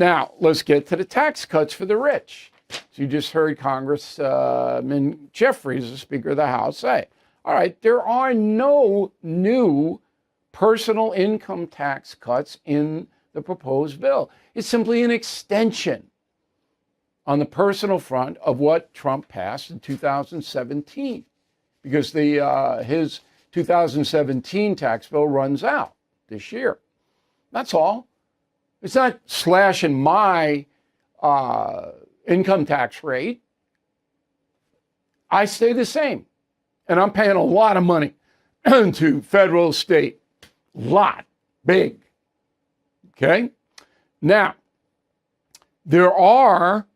Now, let's get to the tax cuts for the rich. So you just heard Congressman Jeffries, the Speaker of the House, say, all right, there are no new personal income tax cuts in the proposed bill. It's simply an extension on the personal front of what Trump passed in 2017, because his 2017 tax bill runs out this year. That's all. It's not slashing my income tax rate. I stay the same. And I'm paying a lot of money to federal, state. Lot. Big. Okay? Now, there are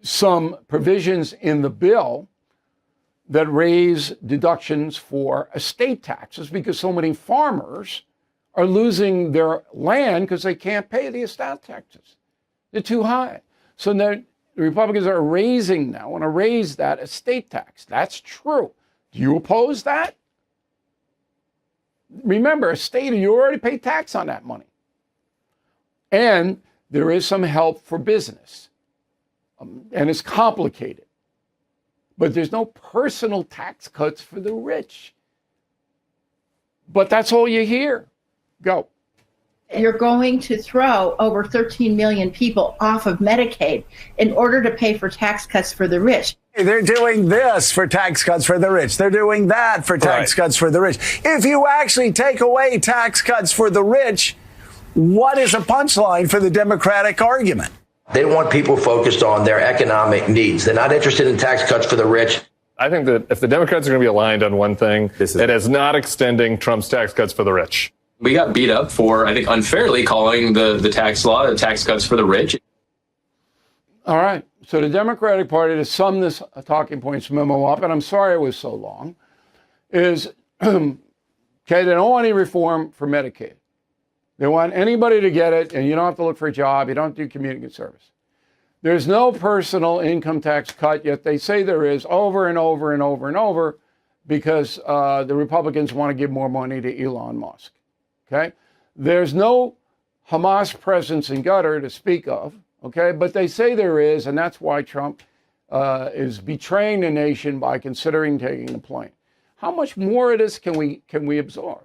some provisions in the bill that raise deductions for estate taxes because so many farmers are losing their land because they can't pay the estate taxes. They're too high. So the Republicans are want to raise that estate tax. That's true. Do you oppose that? Remember, estate, you already pay tax on that money. And there is some help for business. And it's complicated. But there's no personal tax cuts for the rich. But that's all you hear. Go. You're going to throw over 13 million people off of Medicaid in order to pay for tax cuts for the rich. They're doing this for tax cuts for the rich. They're doing that for tax cuts for the rich. If you actually take away tax cuts for the rich, what is a punchline for the Democratic argument? They want people focused on their economic needs. They're not interested in tax cuts for the rich. I think that if the Democrats are going to be aligned on one thing, it is not extending Trump's tax cuts for the rich. We got beat up for, I think, unfairly calling the tax law the tax cuts for the rich. All right. So the Democratic Party, to sum this talking points memo up, and I'm sorry it was so long, is, okay, they don't want any reform for Medicaid. They want anybody to get it, and you don't have to look for a job. You don't do community service. There's no personal income tax cut, yet they say there is over and over and over and over because the Republicans want to give more money to Elon Musk. Okay? There's no Hamas presence in Qatar to speak of, okay? But they say there is, and that's why Trump is betraying the nation by considering taking the plane. How much more of this can we absorb?